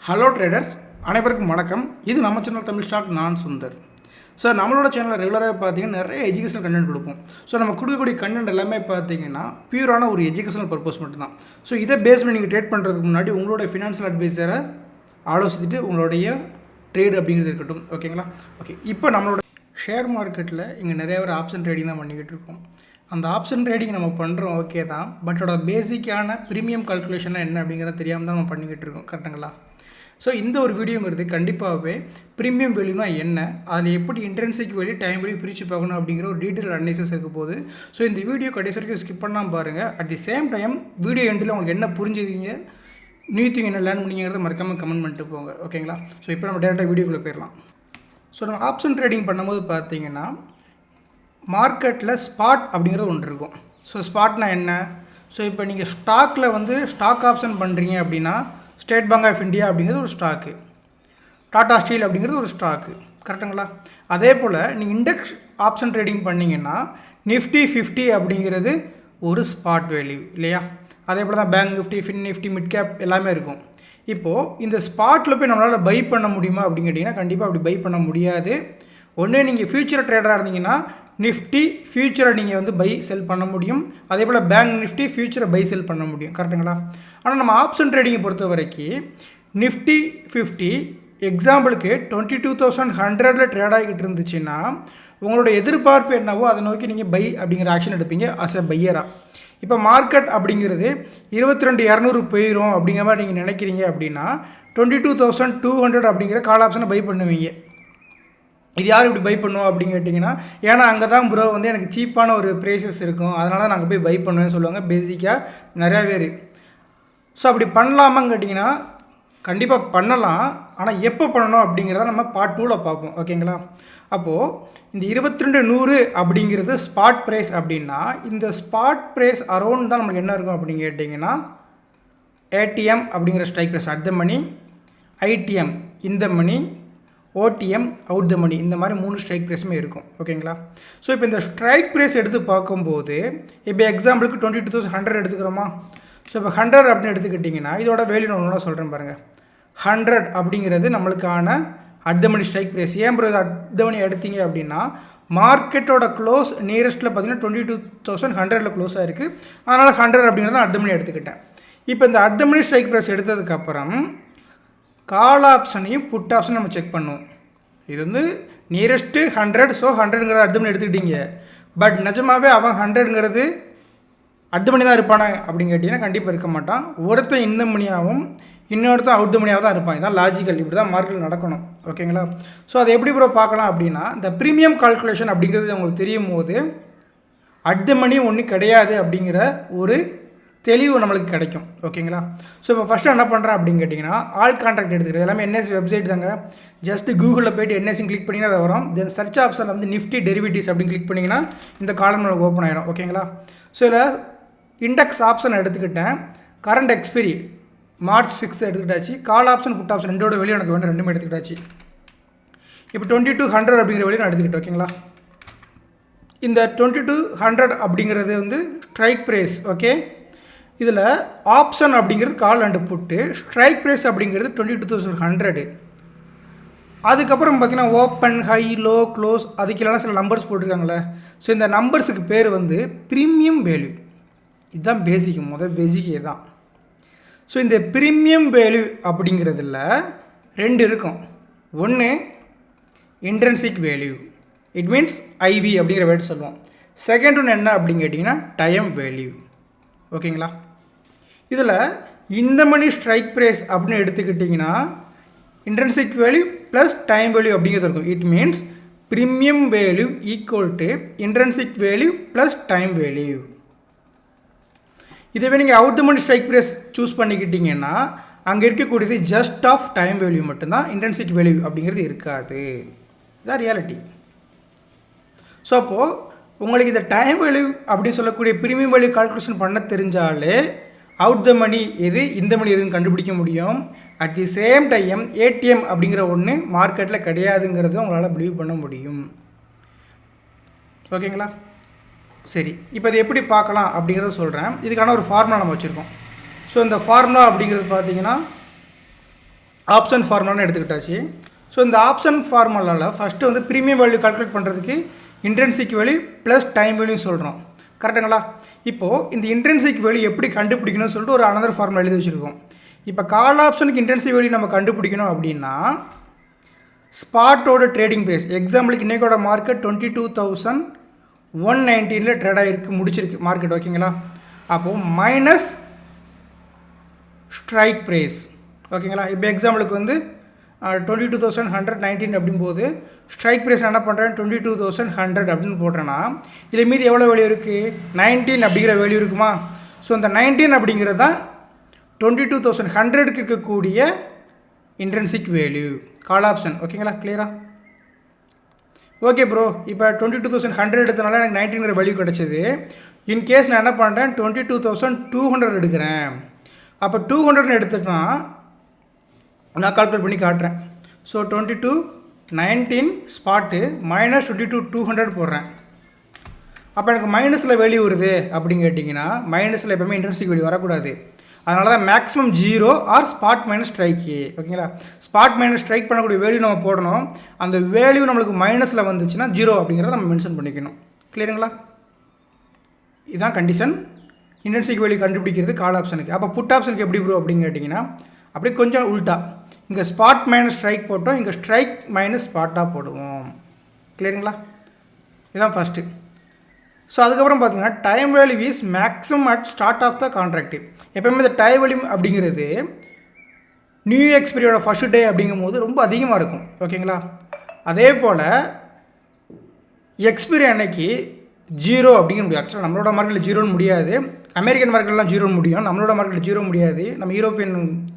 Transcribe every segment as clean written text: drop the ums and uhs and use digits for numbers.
Hello traders, அனைவருக்கும் வணக்கம். இது நம்ம சேனல் தமிழ் ஸ்டாக். நான் சுந்தர். ஸோ நம்மளோட சேனலில் ரெகுலராக பார்த்தீங்கன்னா நிறைய எஜுகேஷனல் கண்டென்ட் கொடுப்போம். ஸோ நம்ம கொடுக்கக்கூடிய கண்டென்ட் எல்லாமே பார்த்தீங்கன்னா பியூரான ஒரு எஜுகேஷனல் பர்பஸ் மட்டும்தான். ஸோ இதை பேஸ் பண்ணி நீங்கள் ட்ரேட் பண்ணுறதுக்கு முன்னாடி உங்களோட ஃபினான்ஷியல் அட்வைசரை ஆலோசிச்சுட்டு உங்களுடைய ட்ரேட் அப்படிங்கிறது இருக்கட்டும். ஓகேங்களா? ஓகே, இப்போ நம்மளோட ஷேர் மார்க்கெட்டில் இங்கே நிறைய பேர் ஆப்ஷன் ட்ரேடிங் தான் பண்ணிக்கிட்டு இருக்கோம். அந்த ஆப்ஷன் ட்ரேடிங் நம்ம பண்ணுறோம், ஓகே தான். பட்டோட பேசிக்கான ப்ரீமியம் கால்குலேஷனாக என்ன அப்படிங்கிறத தெரியாமல் தான் நம்ம பண்ணிக்கிட்டு இருக்கோம். கரெக்டுங்களா? ஸோ இந்த ஒரு வீடியோங்கிறது கண்டிப்பாகவே ப்ரீமியம் வேல்யூனா என்ன, அதில் எப்படி இன்ட்ரென்சிக் வேல்யூ டைம் வேல்யூ பிரித்து பார்க்கணும் அப்படிங்கிற ஒரு டீட்டெயில் அனலைசிஸ் இருக்க போகுது. ஸோ இந்த வீடியோ கடைசி வரைக்கும் ஸ்கிப் பண்ணாமல் பாருங்கள். At the same time video எண்டில் உங்களுக்கு என்ன புரிஞ்சுக்கிங்க, நியூ திங் என்ன லேர்ன் பண்ணிங்கிறத மறக்காமல் கமெண்ட் பண்ணிட்டு போங்க. ஓகேங்களா? ஸோ இப்போ நம்ம டேரெக்டாக வீடியோக்குள்ளே போயிடலாம். ஸோ நம்ம ஆப்ஷன் ட்ரேடிங் பண்ணும்போது பார்த்தீங்கன்னா மார்க்கெட்டில் ஸ்பாட் அப்படிங்கிறது ஒன்று இருக்கும். ஸோ ஸ்பாட்னா என்ன? ஸோ இப்போ நீங்கள் ஸ்டாக்கில் வந்து ஸ்டாக் ஆப்ஷன் பண்ணுறீங்க அப்படின்னா ஸ்டேட் பேங்க் ஆஃப் இந்தியா அப்படிங்கிறது ஒரு ஸ்டாக்கு, டாடா ஸ்டீல் அப்படிங்கிறது ஒரு ஸ்டாக்கு. கரெக்டுங்களா? அதே போல் நீங்கள் இண்டெக்ஸ் ஆப்ஷன் ட்ரேடிங் பண்ணிங்கன்னா நிஃப்டி 50 அப்படிங்கிறது ஒரு ஸ்பாட் வேல்யூ இல்லையா? அதே போல் தான் bank Nifty, fin Nifty, mid cap எல்லாமே இருக்கும். இப்போது இந்த ஸ்பாட்டில் போய் நம்மளால் பை பண்ண முடியுமா அப்படின்னு கேட்டிங்கன்னா கண்டிப்பாக அப்படி பை பண்ண முடியாது. ஒன்று நீங்கள் ஃபியூச்சர் ட்ரேடராக இருந்தீங்கன்னா நிஃப்டி ஃபியூச்சரை நீங்கள் வந்து பை செல் பண்ண முடியும். அதே போல் பேங்க் நிஃப்டி ஃபியூச்சரை பை செல் பண்ண முடியும். கரெக்டுங்களா? ஆனால் நம்ம ஆப்ஷன் ட்ரேடிங்கை பொறுத்த வரைக்கும் நிஃப்டி 50 எக்ஸாம்பிளுக்கு 22,100 ட்ரேட் ஆகிக்கிட்டு இருந்துச்சுன்னா உங்களோட எதிர்பார்ப்பு என்னவோ அதை நோக்கி நீங்கள் பை அப்படிங்கிற ஆக்ஷன் எடுப்பீங்க அஸ் எ பையராக. இப்போ மார்க்கெட் அப்படிங்கிறது 22,200 போயிடும் அப்படிங்கிற மாதிரி நீங்கள் நினைக்கிறீங்க அப்படின்னா 22,200 அப்படிங்கிற கால் ஆப்ஷனை பை பண்ணுவீங்க. இது யார் இப்படி பை பண்ணுவோம் அப்படின்னு கேட்டிங்கன்னா, ஏன்னா அங்கே தான் ப்ரோ வந்து எனக்கு சீப்பான ஒரு ப்ரைஸஸ் இருக்கும், அதனால நாங்கள் போய் பை பண்ணுவேன்னு சொல்லுவாங்க பேசிக்காக நிறையா பேர். ஸோ அப்படி பண்ணலாமான்னு கேட்டிங்கன்னா கண்டிப்பாக பண்ணலாம். ஆனால் எப்போ பண்ணணும் அப்படிங்கிறத நம்ம பார்ட் 2ல் பார்ப்போம். ஓகேங்களா? அப்போது இந்த 22,100 அப்படிங்கிறது ஸ்பாட் ப்ரைஸ் அப்படின்னா இந்த ஸ்பாட் ப்ரைஸ் அரௌண்ட் தான் நமக்கு என்ன இருக்கும் அப்படின்னு கேட்டிங்கன்னா ஏடிஎம் அப்படிங்கிற strike price at the money, ITM இந்த மணி, ஓடிஎம் அவுட் த மணி, இந்த மாதிரி 3 ஸ்ட்ரைக் ப்ரைஸுமே இருக்கும். ஓகேங்களா? ஸோ இப்போ இந்த ஸ்ட்ரைக் ப்ரைஸ் எடுத்து பார்க்கும்போது இப்போ எக்ஸாம்பிளுக்கு 22,100 எடுத்துக்கிறோமா? ஸோ இப்போ 100 அப்படின்னு எடுத்துக்கிட்டிங்கன்னா இதோட வேல்யூ நான் ஒன்றா சொல்கிறேன் பாருங்கள். 100 அப்படிங்கிறது நம்மளுக்கான at the money strike price. ஏன் ப்ரோ இது அட் த மணி எடுத்தீங்க அப்படின்னா மார்க்கெட்டோட க்ளோஸ் நியரஸ்ட்டில் பார்த்தீங்கன்னா 22,100 க்ளோஸ் ஆகிருக்கு, அதனால் 100 அப்படிங்கிறத அட் த மணி எடுத்துக்கிட்டேன். இப்போ இந்த at the money strike price எடுத்ததுக்கப்புறம் கால் ஆப்ஷனையும் புட் ஆப்ஷன் நம்ம செக் பண்ணுவோம். இது வந்து நியரஸ்ட்டு 100, ஸோ 100ங்கிற அட் த மணி எடுத்துக்கிட்டீங்க. பட் நிஜமாகவே அவன் 100ங்கிறது அட் த மணி தான் இருப்பானே அப்படின்னு கேட்டிங்கன்னா கண்டிப்பாக இருக்க மாட்டான். ஒருத்தன் இந்த மணியாகவும் இன்னொருத்தன் அவுட் த மணியாக தான் இருப்பான். இதான் லாஜிக்கல், இப்படி தான் மார்க்கெட்டில் நடக்கணும். ஓகேங்களா? ஸோ அதை எப்படி ப்ரோ பார்க்கலாம் அப்படின்னா இந்த ப்ரீமியம் கால்குலேஷன் அப்படிங்கிறது உங்களுக்கு தெரியும் போது அட் த மணி ஒன்றும் கிடையாது அப்படிங்கிற ஒரு தெளிவு நம்மளுக்கு கிடைக்கும். ஓகேங்களா? ஸோ இப்போ ஃபஸ்ட்டு என்ன பண்ணுறேன் அப்படின்னு கேட்டிங்கன்னா ஆல் கான்ட்ராக்ட் எடுத்துக்கிறது எல்லாமே என்எஸ்சி வெப்சைட் தாங்க. ஜஸ்ட்டு கூகுளில் போய்ட்டு என்எஸ்சி கிளிக் பண்ணிங்கன்னா அதை வரும். தென் சர்ச் ஆப்ஷனில் வந்து நிஃப்டி டெரிவேட்டிவ்ஸ் அப்படின்னு கிளிக் பண்ணிங்கன்னா இந்த காலம் நமக்கு ஓப்பன் ஆயிரும். ஓகேங்களா? ஸோ இதில் இண்டெக்ஸ் ஆப்ஷன் எடுத்துக்கிட்டேன். கரண்ட் எக்ஸ்பைரி மார்ச் 6 எடுத்துக்கிட்டாச்சு. கால் ஆப்ஷன் புட் ஆப்ஷன் ரெண்டோட வெளியே எனக்கு வேணும், ரெண்டுமே எடுத்துக்கிட்டாச்சு. இப்போ 22,100 அப்படிங்கிற வெளியே நான் எடுத்துக்கிட்டேன். ஓகேங்களா? இந்த 22,100 அப்படிங்கிறது வந்து ஸ்ட்ரைக் ப்ரைஸ். ஓகே, இதில் ஆப்ஷன் அப்படிங்கிறது call and put, strike price அப்படிங்கிறது 22,100. அதுக்கப்புறம் பார்த்திங்கன்னா ஓப்பன், ஹை, லோ, க்ளோஸ், அதுக்கெல்லாம் சில நம்பர்ஸ் போட்டிருக்காங்களே. ஸோ இந்த நம்பர்ஸுக்கு பேர் வந்து ப்ரீமியம் வேல்யூ. இதுதான் பேசிக், முதல் பேசிக் இதுதான். ஸோ இந்த ப்ரீமியம் வேல்யூ அப்படிங்கிறதுல 2 இருக்கும். ஒன்று intrinsic value, it means IV அப்படிங்கிற வேர்டு சொல்லுவோம். செகண்ட் ஒன்று என்ன அப்படின்னு கேட்டிங்கன்னா டைம் வேல்யூ. ஓகேங்களா? இதில் இந்த மணி ஸ்ட்ரைக் ப்ரைஸ் அப்படின்னு எடுத்துக்கிட்டிங்கன்னா intrinsic value plus time value அப்படிங்கிறது இருக்கும். It means premium value equal to intrinsic value plus time value. இதுவே நீங்கள் out the money strike price choose பண்ணிக்கிட்டிங்கன்னா அங்கே இருக்கக்கூடியது ஜஸ்ட் ஆஃப் டைம் வேல்யூ மட்டும்தான், இன்ட்ரென்சிக் வேல்யூ அப்படிங்கிறது இருக்காது. இதுதான் ரியாலிட்டி. ஸோ அப்போது உங்களுக்கு இந்த டைம் வேல்யூ அப்படின்னு சொல்லக்கூடிய ப்ரீமியம் வேல்யூ கால்குலேஷன் பண்ண தெரிஞ்சாலே அவுட் த மணி எது, இந்த மணி எதுன்னு கண்டுபிடிக்க முடியும். At the same time ATM அப்படிங்கிற ஒன்று மார்க்கெட்டில் கிடையாதுங்கிறத உங்களால் பிலீவ் பண்ண முடியும். ஓகேங்களா? சரி, இப்போ இது எப்படி பார்க்கலாம் அப்படிங்கிறத சொல்கிறேன். இதுக்கான ஒரு ஃபார்முலா நம்ம வச்சுருக்கோம். ஸோ இந்த ஃபார்முலா அப்படிங்கிறது பார்த்தீங்கன்னா ஆப்ஷன் ஃபார்முலான்னு எடுத்துக்கிட்டாச்சு. ஸோ இந்த ஆப்ஷன் ஃபார்முலாவில் ஃபஸ்ட்டு வந்து ப்ரீமியம் வேல்யூ கால்குலேட் பண்ணுறதுக்கு intrinsic value plus time value சொல்கிறோம். கரெக்டுங்களா? இப்போது இந்த இன்ட்ரின்சிக் வேல்யூ எப்படி கண்டுபிடிக்கணும்னு சொல்லிட்டு ஒரு அனதர் ஃபார்முலா எழுதி வச்சுருக்கோம். இப்போ கால் ஆப்ஷனுக்கு இன்ட்ரின்சிக் வேல்யூ நம்ம கண்டுபிடிக்கணும் அப்படின்னா ஸ்பாட்டோட ட்ரேடிங் ப்ரைஸ், எக்ஸாம்பிளுக்கு இன்றைக்கோட மார்க்கெட் 22,119 ட்ரேட் ஆகிருக்கு, முடிச்சிருக்கு மார்க்கெட். ஓகேங்களா? அப்போது மைனஸ் ஸ்ட்ரைக் ப்ரைஸ். ஓகேங்களா? இப்போ எக்ஸாம்பிளுக்கு வந்து 22,119 அப்படிங்கும்போது ஸ்ட்ரைக் ப்ரைஸ் என்ன பண்ணுறேன் 22,100 அப்படின்னு போடுறேன்னா இதில் மீதி எவ்வளோ வேல்யூ இருக்குது 19 அப்படிங்கிற வேல்யூ இருக்குமா? ஸோ இந்த 19 அப்படிங்கிறது தான் 22,100க்கு இருக்கக்கூடிய இன்ட்ரின்சிக் வேல்யூ கால் ஆப்ஷன். ஓகேங்களா? கிளியரா? ஓகே ப்ரோ, இப்போ 22,100 எடுத்தனால எனக்கு 19ங்கிற வேல்யூ கிடச்சிது. இன்கேஸ் நான் என்ன பண்ணுறேன் 22,200 எடுக்கிறேன். அப்போ 200 எடுத்துட்டா நான் கால்குலேட் பண்ணி காட்டுறேன். ஸோ 22,19 ஸ்பாட்டு மைனஸ் 22,200 போடுறேன். அப்போ எனக்கு மைனஸில் வேல்யூ வருது அப்படின்னு கேட்டிங்கன்னா மைனஸில் எப்போவுமே இன்ட்ரின்சிக் வேல்யூ வரக்கூடாது. அதனால தான் maximum 0 or spot minus strike. ஓகேங்களா? ஸ்பாட் மைனஸ் ஸ்ட்ரைக் பண்ணக்கூடிய வேல்யூ நம்ம போடணும். அந்த வேல்யூ நம்மளுக்கு மைனஸில் வந்துச்சுன்னா 0 அப்படிங்கிறத நம்ம மென்ஷன் பண்ணிக்கணும். கிளியருங்களா? இதுதான் கண்டிஷன் இன்ட்ரின்சிக் வேல்யூ கண்டுபிடிக்கிறது கால் ஆப்ஷனுக்கு. அப்போ புட் ஆப்ஷனுக்கு எப்படி ப்ரோ அப்படின்னு கேட்டிங்கன்னா அப்படியே கொஞ்சம் உல்ட்டா, இங்கே ஸ்பாட் மைனஸ் ஸ்ட்ரைக் போட்டோம், இங்கே ஸ்ட்ரைக் மைனஸ் ஸ்பாட்டாக போடுவோம். கிளியருங்களா? இதுதான் ஃபஸ்ட்டு. ஸோ அதுக்கப்புறம் பார்த்தீங்கன்னா time value is maximum at start of the contract. எப்போயுமே இந்த டைம் வேல்யூ அப்படிங்கிறது நியூ எக்ஸ்பீரியோட ஃபர்ஸ்ட் டே அப்படிங்கும்போது ரொம்ப அதிகமாக இருக்கும். ஓகேங்களா? அதே போல் எக்ஸ்பீரி அன்னைக்கு 0 அப்படிங்கிற முடியும். ஆக்சுவலாக நம்மளோட மார்க்கெட்டில் 0ன்னு முடியாது, அமெரிக்கன் மார்க்கெட்லாம் 0ன்னு முடியும், நம்மளோட மார்க்கெட்டில் 0 முடியாது. நம்ம யூரோப்பியன்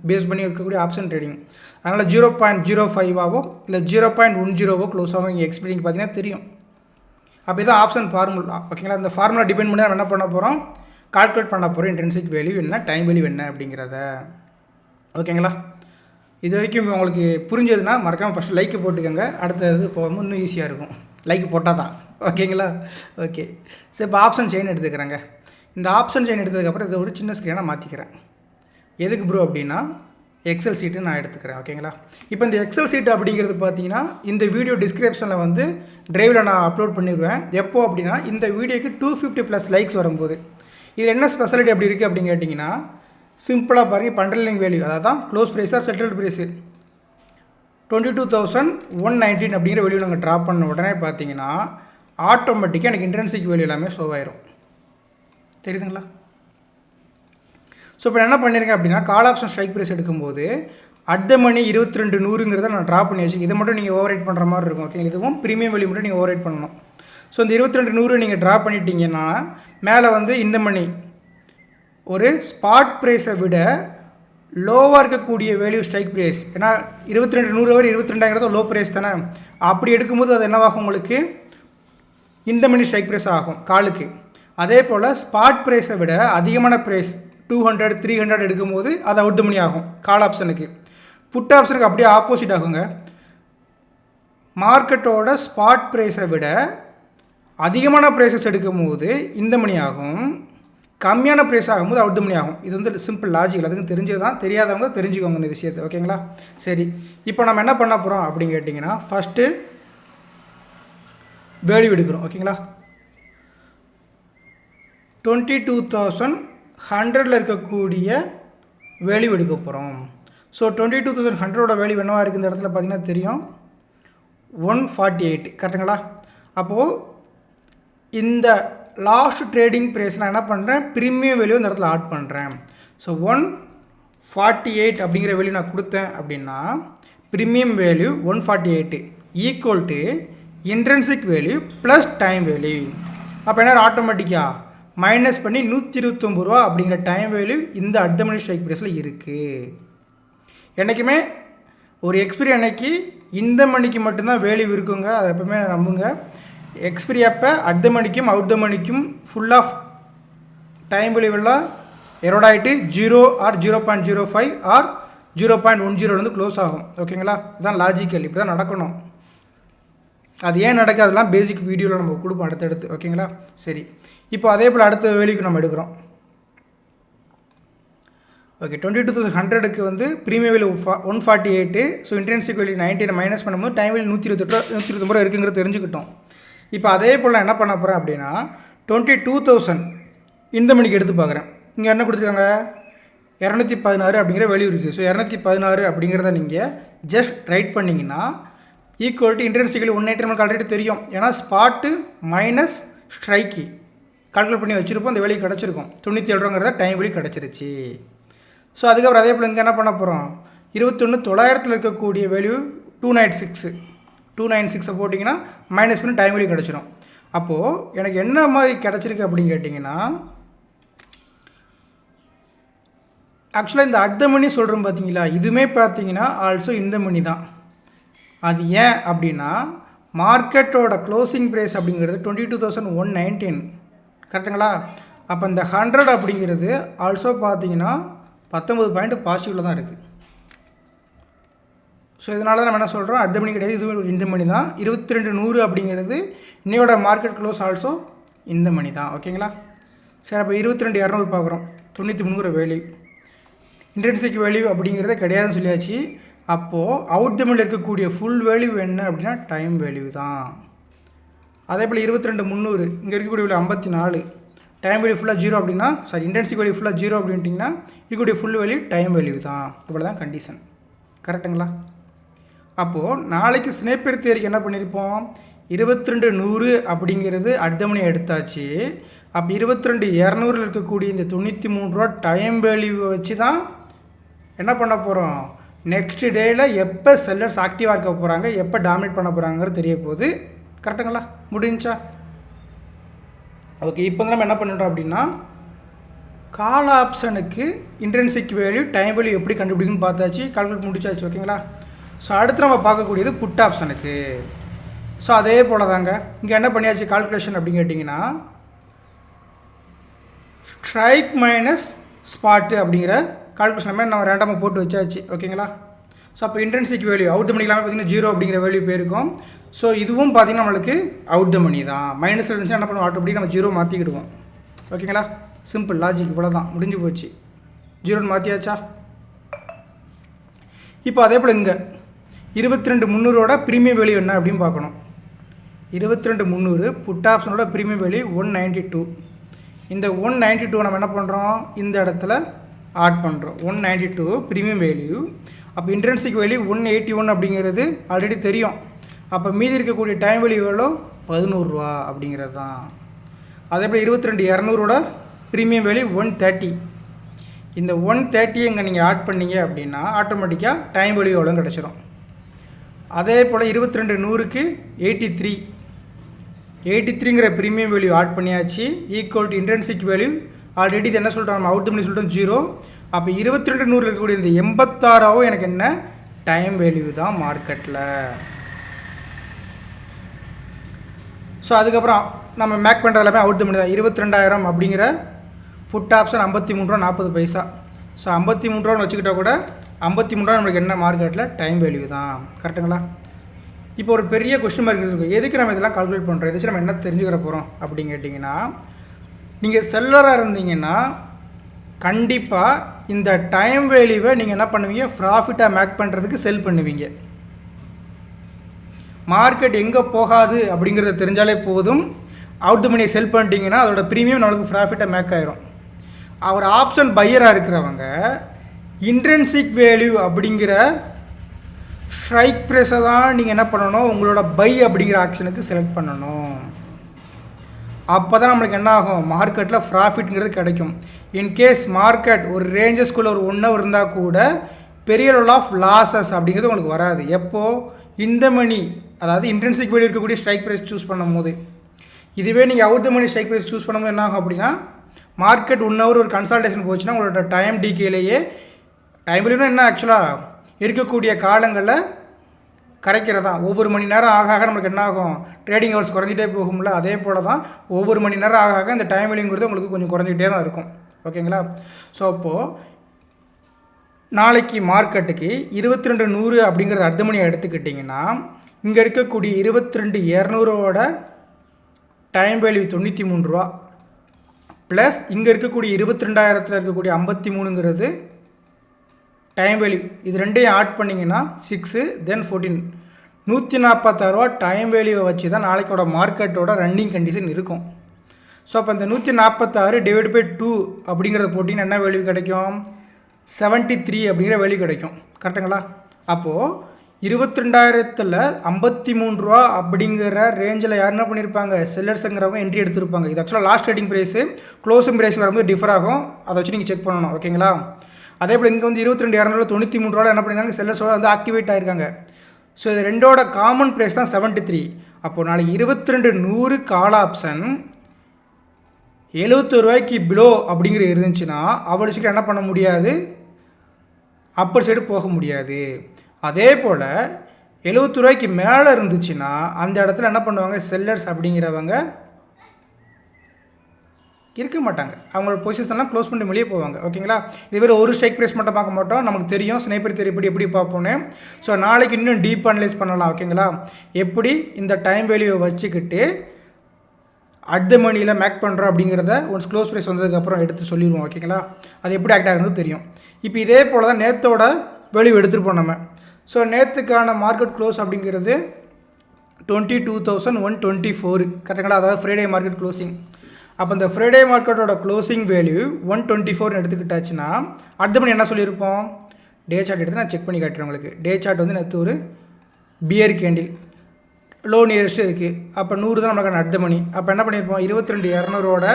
பேஸ் பண்ணி இருக்கக்கூடிய ஆப்ஷன் ட்ரேடிங். அதனால் 0.05ஆவோ இல்லை 0.10 க்ளோஸ் ஆகும். இங்கே எக்ஸ்பீரிக்கு பார்த்தீங்கன்னா தெரியும். அப்போ இதான் ஆப்ஷன் ஃபார்முலா. ஓகேங்களா? இந்த ஃபார்முலா டிபெண்ட் பண்ணி நம்ம என்ன பண்ண போகிறோம், கால்குலேட் பண்ண போகிறோம் இன்ட்ரின்சிக் வேல்யூ என்ன, டைம் வேல்யூ என்ன அப்படிங்கிறத. ஓகேங்களா? இது வரைக்கும் உங்களுக்கு புரிஞ்சதுன்னா மறக்காமல் ஃபஸ்ட்டு லைக் போட்டுக்கோங்க. அடுத்தது போகும்போது இன்னும் ஈஸியாக இருக்கும், லைக் போட்டால் தான். ஓகேங்களா? ஓகே. சரி, இப்போ ஆப்ஷன் செயின் எடுத்துக்கிறேங்க. இந்த ஆப்ஷன் செயின் எடுத்ததுக்கப்புறம் இதை ஒரு சின்ன ஸ்க்ரீனாக மாற்றிக்கிறேன். எதுக்கு ப்ரோ அப்படின்னா எக்ஸல் சீட்டு நான் எடுத்துக்கிறேன். ஓகேங்களா? இப்போ இந்த எக்ஸல் சீட்டு அப்படிங்கிறது பார்த்தீங்கன்னா இந்த வீடியோ டிஸ்கிரிப்ஷனில் வந்து ட்ரைவில் நான் அப்லோட் பண்ணிடுவேன். எப்போ அப்படின்னா இந்த வீடியோக்கு 250+ லைக்ஸ் வரும்போது. இது என்ன ஸ்பெஷாலிட்டி அப்படி இருக்குது அப்படின்னு கேட்டிங்கன்னா சிம்பிளாக பாருங்கள், பண்டலிங் வேல்யூ அதாவது தான் close price or settled price 22,119 அப்படிங்கிற வேல்யூ நாங்கள் ட்ராப் பண்ண உடனே பார்த்தீங்கன்னா ஆட்டோமேட்டிக்காக எனக்கு இன்ட்ரின்சிக் வேல்யூ எல்லாமே ஷோ ஆயிரும். தெரியுதுங்களா? ஸோ இப்போ என்ன பண்ணியிருக்கேன் அப்படின்னா கால் ஆப்ஷன் ஸ்ட்ரைக் ப்ரைஸ் எடுக்கும்போது அட் த மணி 22,100ங்கிறத நான் ட்ராப் பண்ணி வச்சு இதை மட்டும் நீங்கள் ஓவர் ரைட் பண்ணுற மாதிரி இருக்கும். ஓகே, இதுவும் ப்ரீமியம் வேல்யூ மட்டும் நீங்கள் ஓவர் ரைட் பண்ணணும். ஸோ இந்த 22,100 நீங்கள் ட்ராப் பண்ணிட்டீங்கன்னா மேலே வந்து இந்த மணி ஒரு ஸ்பாட் ப்ரைஸை விட லோவாக இருக்கக்கூடிய வேல்யூ ஸ்ட்ரைக் ப்ரைஸ். ஏன்னா 22,100 வரை 22,000 லோ ப்ரைஸ் தானே. அப்படி எடுக்கும்போது அது என்னவாகும், உங்களுக்கு இந்த மணி ஸ்ட்ரைக் ப்ரைஸ் ஆகும் காலுக்கு. அதே போல் ஸ்பாட் ப்ரைஸை விட அதிகமான ப்ரைஸ் 200, 300 எடுக்கும்போது அது அவுட் மணி ஆகும் கால் ஆப்ஷனுக்கு. புட் ஆப்ஷனுக்கு அப்படியே ஆப்போசிட் ஆகுங்க. மார்க்கெட்டோட ஸ்பாட் ப்ரைஸை விட அதிகமான ப்ரைஸஸ் எடுக்கும்போது இந்த மணி ஆகும், கம்மியான ப்ரைஸ் ஆகும்போது அவுட் மணி ஆகும். இது வந்து சிம்பிள் லாஜிக்கல், அதுக்கு தெரிஞ்சது தான். தெரியாதவங்க தெரிஞ்சுக்கோங்க இந்த விஷயத்தை. ஓகேங்களா? சரி, இப்போ நம்ம என்ன பண்ண போகிறோம் அப்படின்னு கேட்டிங்கன்னா ஃபஸ்ட்டு வேல்யூ எடுக்கிறோம். ஓகேங்களா? 22,100 இருக்கக்கூடிய வேல்யூ எடுக்க போகிறோம். ஸோ 22,100ஓட வேல்யூ என்னவா இருக்குது இந்த இடத்துல பார்த்தீங்கன்னா தெரியும் 148. கரெக்டுங்களா? அப்போது இந்த லாஸ்ட் ட்ரேடிங் ப்ரைஸ் நான் என்ன பண்ணுறேன், ப்ரீமியம் வேல்யூ இந்த இடத்துல ஆட் பண்ணுறேன். ஸோ 148 அப்படிங்கிற வேல்யூ நான் கொடுத்தேன் அப்படின்னா premium value 148 equal to intrinsic value plus time value. அப்போ என்ன ஆட்டோமேட்டிக்காக மைனஸ் பண்ணி 129 ரூபா அப்படிங்கிற டைம் வேல்யூ இந்த அட் த மணி ஸ்ட்ரைக் ப்ரைஸில் இருக்குது. என்றைக்குமே ஒரு எக்ஸ்பிரி அன்னைக்கு இந்த மணிக்கு மட்டும்தான் வேல்யூ இருக்குங்க, அதை எப்பவுமே நம்புங்க. எக்ஸ்பிரி அப்போ அட் த மணிக்கும் அவுட் த மணிக்கும் ஃபுல் ஆஃப் டைம் வேல்யூவெல்லாம் எரோட் ஆகிட்டு 0 ஆர் 0.05 ஆர் 0.10 க்ளோஸ் ஆகும். ஓகேங்களா? இதுதான் லாஜிக்கல், இப்படி தான் நடக்கணும். அது ஏன் நடக்காதெல்லாம் பேசிக் வீடியோவில் நம்ம கொடுப்போம் அடுத்தடுத்து. ஓகேங்களா? சரி, இப்போ அதே போல் அடுத்த வேல்யூக்கு நம்ம எடுக்கிறோம். ஓகே 22,100க்கு வந்து premium value 148. So intrinsic value 90 minus பண்ணும்போது டைம் வேல்யூ 129 ரூபா இருக்குங்கிறது தெரிஞ்சுக்கிட்டோம். இப்போ அதே போல் நான் என்ன பண்ண போகிறேன் அப்படின்னா 22,000 இந்த மணிக்கு எடுத்து பார்க்குறேன். இங்கே என்ன கொடுத்துருக்காங்க 216 அப்படிங்கிற வேல்யூ இருக்குது. ஸோ 216 அப்படிங்கிறத நீங்கள் ஜஸ்ட் ரைட் பண்ணிங்கன்னா ஈக்குவல் டு இன்ட்ரின்சிக் வேல்யூ 190 நமக்கு ஆல்ரெடி தெரியும். ஏன்னா ஸ்பாட்டு மைனஸ் ஸ்ட்ரைக்கு கால்குலேட் பண்ணி வச்சுருப்போம். அந்த வேல்யூ கிடச்சிருக்கும் 97 ரூபாங்கிறத டைம் வேல்யூ கிடச்சிருச்சு. ஸோ அதுக்கப்புறம் அதே போல் இங்கே என்ன பண்ண போகிறோம் 21,900 இருக்கக்கூடிய வேல்யூ 296 போட்டிங்கன்னா மைனஸ் பண்ணி டைம் வேல்யூ கிடச்சிரும். அப்போது எனக்கு என்ன மாதிரி கிடச்சிருக்கு அப்படின்னு கேட்டிங்கன்னா ஆக்சுவலாக இந்த அட் த மணி சொல்கிறோம் பார்த்தீங்களா, இதுவுமே பார்த்தீங்கன்னா ஆல்சோ இந்த மணி தான். அது ஏன் அப்படின்னா மார்க்கெட்டோட க்ளோசிங் ப்ரைஸ் அப்படிங்கிறது 22,119 கரெக்டுங்களா. அப்போ இந்த 100 அப்படிங்கிறது ஆல்சோ பார்த்தீங்கன்னா 19 பாயிண்ட் பாசிட்டிவில் தான் இருக்குது. ஸோ இதனால தான் நம்ம என்ன சொல்கிறோம் அட் த மணி கிடையாது, இதுவும் இந்த மணி தான். 22,100 அப்படிங்கிறது இன்னையோட மார்க்கெட் க்ளோஸ் ஆல்சோ இந்த மணி தான். ஓகேங்களா. சரி, அப்போ 22,200 பார்க்குறோம் 93 வேல்யூ. இன்ட்ரின்சிக் வேல்யூ அப்படிங்கிறதே கிடையாதுன்னு சொல்லியாச்சு. அப்போது அவுட் த மணியில் இருக்கக்கூடிய ஃபுல் வேல்யூ என்ன அப்படின்னா டைம் வேல்யூ தான். அதே போல் 22,300 இங்கே இருக்கக்கூடிய வேல்யூ 54, டைம் வேல்யூ ஃபுல்லாக 0 அப்படின்னா இன்ட்ரின்சிக் வேல்யூ ஃபுல்லாக 0 அப்படின்ட்டிங்கன்னா இருக்கக்கூடிய ஃபுல் வேல்யூ டைம் வேல்யூ தான். இவ்வளோ தான் கண்டிஷன். கரெக்டுங்களா. அப்போது நாளைக்கு ஸ்னேப்பர் தியரிக்கு என்ன பண்ணியிருப்போம் 22,100 அப்படிங்கிறது அட் த மணி எடுத்தாச்சு. அப்போ 22,200 இருக்கக்கூடிய இந்த 93 ரூபா டைம் வேல்யூவை வச்சு தான் என்ன பண்ண போகிறோம் நெக்ஸ்ட் டேயில் எப்போ செல்லர்ஸ் ஆக்டிவாக இருக்க போகிறாங்க, எப்போ டாமினேட் பண்ண போகிறாங்கிறது தெரிய போகுது. கரெக்டுங்களா. முடிஞ்சா ஓகே. இப்போ நம்ம என்ன பண்ணிட்டோம் அப்படின்னா கால் ஆப்ஷனுக்கு இன்ட்ரின்சிக் வேல்யூ டைம் வேல்யூ எப்படி கண்டுபிடிக்குன்னு பார்த்தாச்சு, கால்குலேட் முடிச்சாச்சு. ஓகேங்களா. ஸோ அடுத்து நம்ம பார்க்கக்கூடியது புட் ஆப்ஷனுக்கு. ஸோ அதே போல் தாங்க இங்கே என்ன பண்ணியாச்சு கால்குலேஷன் அப்படின்னு கேட்டிங்கன்னா ஸ்ட்ரைக் மைனஸ் ஸ்பாட்டு அப்படிங்கிற கால்குலேஷன் மாதிரி நம்ம ரேண்டமாக போட்டு வச்சாச்சு. ஓகேங்களா. ஸோ அப்போ இன்ட்ரின்சிக் வேல்யூ அவுட் த மணி இல்லாமல் பார்த்தீங்கன்னா 0 அப்படிங்கிற வேல்யூ போயிருக்கும். ஸோ இதுவும் பார்த்திங்கன்னா நம்மளுக்கு அவுட் த மணி தான். மைனஸ் இருந்துச்சுன்னா என்ன பண்ணுவோம் ஆட்டோமேட்டிக்காக நம்ம 0 மாற்றிக்கிடுவோம். ஓகேங்களா. சிம்பிள் லாஜிக் இவ்வளோ தான், முடிஞ்சு போச்சு. 0 மாற்றியாச்சா. இப்போ அதே போல் இங்கே 22,300ஓட ப்ரீமியம் வேல்யூ என்ன அப்படின்னு பார்க்கணும். 22,300 புட் ஆப்ஷனோட ப்ரீமியம் வேல்யூ 192. இந்த 192 நம்ம என்ன பண்ணுறோம் இந்த இடத்துல ஆட் பண்ணுறோம். 192 ப்ரீமியம் வேல்யூ. அப்போ இன்ட்ரின்சிக் வேல்யூ 181 அப்படிங்கிறது ஆல்ரெடி தெரியும். அப்போ மீதி இருக்கக்கூடிய டைம் வேல்யூ எவ்வளோ 11 ரூபா அப்படிங்கிறது தான். அதே போல் 22,200ஓட ப்ரீமியம் வேல்யூ 130. இந்த 130 இங்கே நீங்கள் ஆட் பண்ணிங்க அப்படின்னா ஆட்டோமேட்டிக்காக டைம் வேல்யூ எவ்வளோ கிடச்சிரும். அதே போல் 22,100க்கு 83ங்கிற ப்ரீமியம் வேல்யூ ஆட் பண்ணியாச்சு. Equal to intrinsic value already இது என்ன சொல்கிறோம் நம்ம அவுட் பண்ணி சொல்லிட்டோம் 0. அப்போ 22,100 இருக்கக்கூடிய இந்த 86 எனக்கு என்ன டைம் வேல்யூ தான் மார்க்கெட்டில். ஸோ அதுக்கப்புறம் நம்ம மேக் பண்ணுறது எல்லாமே அவுட் பண்ணி தான் 22,000 அப்படிங்கிற புட் ஆப்ஷன் 53 ரூபா 40 பைசா. ஸோ 53 ரூபான்னு வச்சுக்கிட்டால் கூட 53 ரூபா நம்மளுக்கு என்ன மார்க்கெட்டில் டைம் வேல்யூ தான். கரெக்டுங்களா. இப்போ ஒரு பெரிய கொஸ்டின் மார்க் இருக்குது, எதுக்கு நம்ம இதெல்லாம் கால்குலேட் பண்ணுறோம், எதாச்சும் நம்ம என்ன தெரிஞ்சுக்கிற போகிறோம் அப்படின்னு கேட்டிங்கன்னா நீங்கள் செல்லராக இருந்தீங்கன்னா கண்டிப்பாக இந்த டைம் வேல்யூவை நீங்கள் என்ன பண்ணுவீங்க ப்ராஃபிட்டாக மேக் பண்ணுறதுக்கு செல் பண்ணுவீங்க. மார்க்கெட் எங்கே போகாது அப்படிங்கிறத தெரிஞ்சாலே போதும், அவுட் த மணியை செல் பண்ணிட்டீங்கன்னா அதோட ப்ரீமியம் நம்மளுக்கு ப்ராஃபிட்டாக மேக் ஆகிரும். அவர் ஆப்ஷன் பையராக இருக்கிறவங்க இன்ட்ரின்சிக் வேல்யூ அப்படிங்கிற ஸ்ட்ரைக் ப்ரைஸை தான் நீங்கள் என்ன பண்ணணும் உங்களோட பை அப்படிங்கிற ஆப்ஷனுக்கு செலக்ட் பண்ணணும். அப்போ தான் நம்மளுக்கு என்ன ஆகும் மார்க்கெட்டில் ப்ராஃபிட்ங்கிறது கிடைக்கும். இன்கேஸ் மார்க்கெட் ஒரு ரேஞ்சஸ்குள்ளே ஒரு 1 ஹவர் இருந்தால் கூட பெரிய லெவல் ஆஃப் லாஸஸ் அப்படிங்கிறது உங்களுக்கு வராது. எப்போது இந்த மணி அதாவது இன்ட்ரின்சிக் வேல்யூ இருக்கக்கூடிய ஸ்ட்ரைக் ப்ரைஸ் சூஸ் பண்ணும்போது. இதுவே நீங்கள் out the money strike price choose பண்ணும்போது என்ன ஆகும் அப்படின்னா மார்க்கெட் 1 ஹவர் ஒரு கன்சல்டேஷன் போச்சுன்னா உங்களோட டைம் டிகேலேயே டைம் வேல்யூனா என்ன ஆக்சுவலாக இருக்கக்கூடிய காலங்களில் கரைக்கிறதா. ஒவ்வொரு மணி நேரம் ஆக ஆக நம்மளுக்கு என்ன ஆகும் ட்ரேடிங் ஹவர்ஸ் குறைஞ்சிட்டே போகும்ல, அதே போல் தான் ஒவ்வொரு மணி நேரம் ஆக ஆக இந்த டைம் வேல்யூங்கிறது உங்களுக்கு கொஞ்சம் குறைஞ்சிட்டே தான் இருக்கும். ஓகேங்களா. ஸோ அப்போது நாளைக்கு மார்க்கெட்டுக்கு 22,100 அப்படிங்கிறது அர்த்த மணியை எடுத்துக்கிட்டிங்கன்னா இங்கே இருக்கக்கூடிய 22,200ஓட டைம் வேல்யூ 93 ரூபா ப்ளஸ் இங்கே இருக்கக்கூடிய 22,000 இருக்கக்கூடிய 53ங்கிறது டைம் வேல்யூ இது ரெண்டையும் ஆட் பண்ணிங்கன்னா 6 தென் 14 146 டைம் வேல்யூவை வச்சு தான் நாளைக்கோட மார்க்கெட்டோட ரன்னிங் கண்டிஷன் இருக்கும். ஸோ அப்போ இந்த 146 டிவைட் பை 2 அப்படிங்கிறத போட்டிங்கன்னா என்ன வேல்யூ கிடைக்கும்? 73 அப்படிங்கிற வேல்யூ கிடைக்கும். கரெக்டுங்களா? அப்போது 22,000 53 ரூபா அப்படிங்கிற ரேஞ்சில் யார் என்ன பண்ணியிருப்பாங்க? செல்லர்ஸுங்கிறவங்க என்ட்ரி எடுத்திருப்பாங்க. இது ஆக்சுவலாக last trading price closing price வரும்போது டிஃபர் ஆகும். அதை வச்சு நீங்கள் செக் பண்ணணும். ஓகேங்களா? அதே போல் இங்கே வந்து 22,293 ரூபா என்ன பண்ணியிருக்காங்க? செல்லர்ஸோட வந்து ஆக்டிவேட் ஆகிருக்காங்க. ஸோ இது ரெண்டோட காமன் ப்ரைஸ் தான் 73. அப்போது நாளைக்கு 22,100 கால் ஆப்ஷன் 71 ரூபாய்க்கு பிலோ அப்படிங்கிற இருந்துச்சுன்னா அவ்வளோ சீக்கிரம் என்ன பண்ண முடியாது? அப்பர் சைடு போக முடியாது. அதே போல் 70 ரூபாய்க்கு மேலே இருந்துச்சுன்னா அந்த இடத்துல என்ன பண்ணுவாங்க? செல்லர்ஸ் அப்படிங்கிறவங்க இருக்க மாட்டாங்க. அவங்களோட பொசிஷன்லாம் க்ளோஸ் பண்ணி வெளியே போவாங்க. ஓகேங்களா? இதுவே ஒரு ஸ்ட்ரைக் ப்ரைஸ் மட்டும் பார்க்க மாட்டோம். நமக்கு தெரியும் ஸ்னைப்பர் தெரியப்படி எப்படி பார்ப்போன்னு. ஸோ நாளைக்கு இன்னும் டீப் அனலைஸ் பண்ணலாம். ஓகேங்களா? எப்படி இந்த டைம் வேல்யூவை வச்சுக்கிட்டு அட் த மணியில் மேக் பண்ணுறோம் அப்படிங்கிறத ஒன்ஸ் க்ளோஸ் ப்ரைஸ் வந்ததுக்கப்புறம் எடுத்து சொல்லிடுவோம். ஓகேங்களா? அது எப்படி ஆக்ட் ஆகுறது தெரியும். இப்போ இதே போல் தான் நேற்றோட வேல்யூ எடுத்துருப்போம் நம்ம. ஸோ நேற்றுக்கான மார்க்கெட் க்ளோஸ் அப்படிங்கிறது 22,124. கரெக்டுங்களா? அதாவது ஃப்ரைடே மார்க்கெட் க்ளோசிங். அப்போ இந்த ஃப்ரைடே மார்க்கெட்டோட க்ளோசிங் வேல்யூ 124 எடுத்துக்கிட்டாச்சுன்னா அடுத்த மணி என்ன சொல்லியிருப்போம்? டே சார்ட் எடுத்து நான் செக் பண்ணி காட்டுறேன் உங்களுக்கு. டே சார்ட் வந்து நேற்று ஒரு பியர் கேண்டில் லோ நியரஸ்ட் இருக்குது. அப்போ 100 தான் நமக்கான அடுத்த மணி. அப்போ என்ன பண்ணியிருப்போம்? 22,200ஓட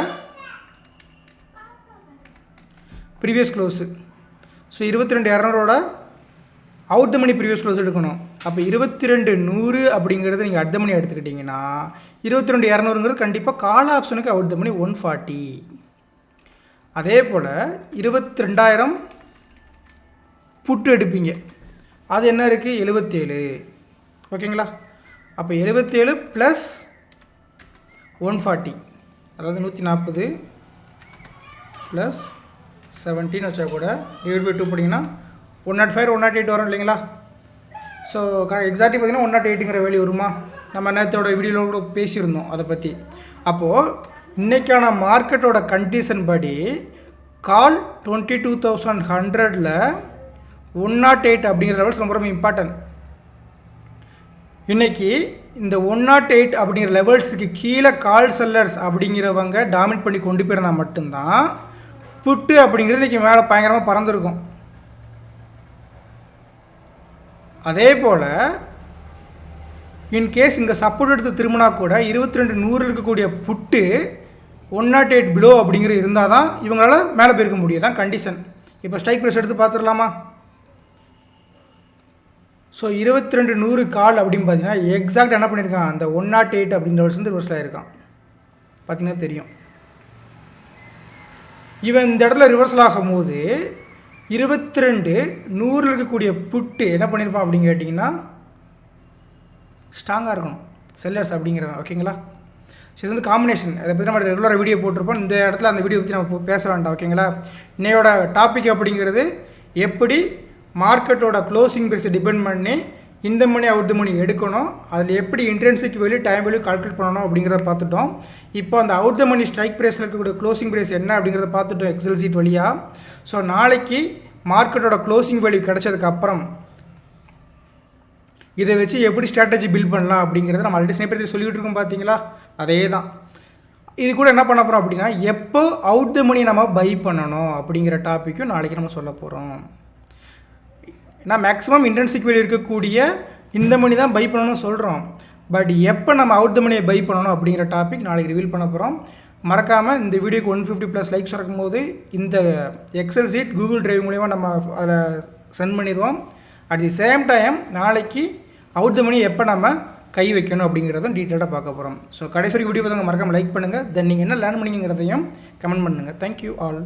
ப்ரீவியஸ் க்ளோஸு. ஸோ 22,200ஓட out the money previous close எடுக்கணும். அப்போ 22,100 அப்படிங்கிறது நீங்கள் அட் த மணி எடுத்துக்கிட்டிங்கன்னா 22,200ங்கிறது கண்டிப்பாக கால் ஆப்ஷனுக்கு அவுட் த மணி 140. அதே போல் 22,000 புட்டு எடுப்பீங்க. அது என்ன இருக்குது? 77. ஓகேங்களா? அப்போ 77 ப்ளஸ் 140 அதாவது 140 ப்ளஸ் 17 வச்சா கூட டிவைட் பை 2 போட்டிங்கன்னா 105 108 வரும் இல்லைங்களா? ஸோ எக்ஸாக்ட்லி பார்த்திங்கன்னா 108ங்கிற வேல்யூ வருமா? நம்ம நேற்றோட வீடியோவில் கூட பேசியிருந்தோம் அதை பற்றி. அப்போது இன்றைக்கான மார்க்கெட்டோட கண்டிஷன் படி கால் 22,100ல் 108 அப்படிங்கிற லெவல்ஸ் ரொம்ப ரொம்ப இம்பார்ட்டன்ட். இன்றைக்கி இந்த 108 அப்படிங்கிற லெவல்ஸுக்கு கீழே கால் செல்லர்ஸ் அப்படிங்கிறவங்க டாமினேட் பண்ணி கொண்டு போயிருந்தால் மட்டும்தான் புட்டு அப்படிங்கிறது இன்றைக்கி மேலே பயங்கரமாக பறந்துருக்கும். அதே போல் இன்கேஸ் இங்கே சப்போர்ட் எடுத்து திரும்பினா கூட 22,100 இருக்கக்கூடிய புட்டு 108 பிலோ அப்படிங்கிற இருந்தால் தான் இவங்களால் மேலே போயிருக்க முடியும். தான் கண்டிஷன். இப்போ ஸ்ட்ரைக் ப்ரைஸ் எடுத்து பார்த்துடலாமா? ஸோ 22,100 கால் அப்படின்னு பார்த்தீங்கன்னா எக்ஸாக்ட் என்ன பண்ணியிருக்கான்? அந்த 108 அப்படின்ற வருஷம் வந்து ரிவர்ஸில் ஆகிருக்கான். பார்த்தீங்கன்னா தெரியும். இவன் இந்த இடத்துல ரிவர்சல் ஆகும்போது 22,100 இருக்கக்கூடிய புட்டு என்ன பண்ணியிருப்பான் அப்படின்னு கேட்டிங்கன்னா ஸ்ட்ராங்காக இருக்கணும் செல்லர்ஸ் அப்படிங்கிறவன். ஓகேங்களா? ஸோ இது வந்து காம்பினேஷன். அதை பற்றி நம்ம ரெகுலராக வீடியோ போட்டிருப்போம். இந்த இடத்துல அந்த வீடியோ பற்றி நம்ம பேச வேண்டாம். ஓகேங்களா? இன்னையோட டாபிக் அப்படிங்கிறது எப்படி மார்க்கெட்டோட க்ளோசிங் ப்ரைஸை டிபெண்ட் பண்ணி இந்த மணி அவுட் த மணி எடுக்கணும், அதில் எப்படி intrinsic value time value calculate பண்ணணும் அப்படிங்கிறத பார்த்துட்டோம். இப்போ அந்த அவுட் த மணி ஸ்ட்ரைக் ப்ரைஸில் இருக்கக்கூடிய க்ளோசிங் ப்ரைஸ் என்ன அப்படிங்கிறத பார்த்துட்டோம் எக்ஸல் சீட் வழியாக. ஸோ நாளைக்கு மார்க்கெட்டோட க்ளோசிங் வேல்யூ கிடச்சதுக்கப்புறம் இதை வச்சு எப்படி ஸ்ட்ராட்டஜி பில்ட் பண்ணலாம் அப்படிங்கிறத நம்ம ஆல்ரெடி ஸ்னைப்பர் சொல்லிகிட்டு இருக்கோம். பார்த்தீங்களா? அதே தான். இது கூட என்ன பண்ண போகிறோம் அப்படின்னா எப்போ அவுட் த மணி நம்ம பை பண்ணணும் அப்படிங்கிற டாப்பிக்கும் நாளைக்கு நம்ம சொல்ல போகிறோம். ஏன்னா மேக்ஸிமம் இன்ட்ரின்சிக் வேல்யூ இருக்கக்கூடிய இந்த மணி தான் பை பண்ணணும்னு சொல்கிறோம். பட் எப்போ நம்ம அவுட் த மணியை பை பண்ணணும் அப்படிங்கிற டாபிக் நாளைக்கு ரிவீல் பண்ண போகிறோம். மறக்காமல் இந்த வீடியோக்கு 150+ லைக்ஸ் இருக்கும்போது இந்த எக்ஸல் சீட் கூகுள் டிரைவ் மூலிமா நம்ம அதில் சென்ட் பண்ணிடுவோம். அட் தி சேம் டைம் நாளைக்கு அவுட் த மணி எப்போ நம்ம கை வைக்கணும் அப்படிங்கிறதும் டீட்டெயிலாக பார்க்க போகிறோம். ஸோ கடைசி வீடியோ பார்த்தாங்க மறக்காமல் லைக் பண்ணுங்கள். தென் நீங்கள் என்ன லேர்ன் பண்ணிங்கிறதையும் கமெண்ட் பண்ணுங்கள். Thank you all.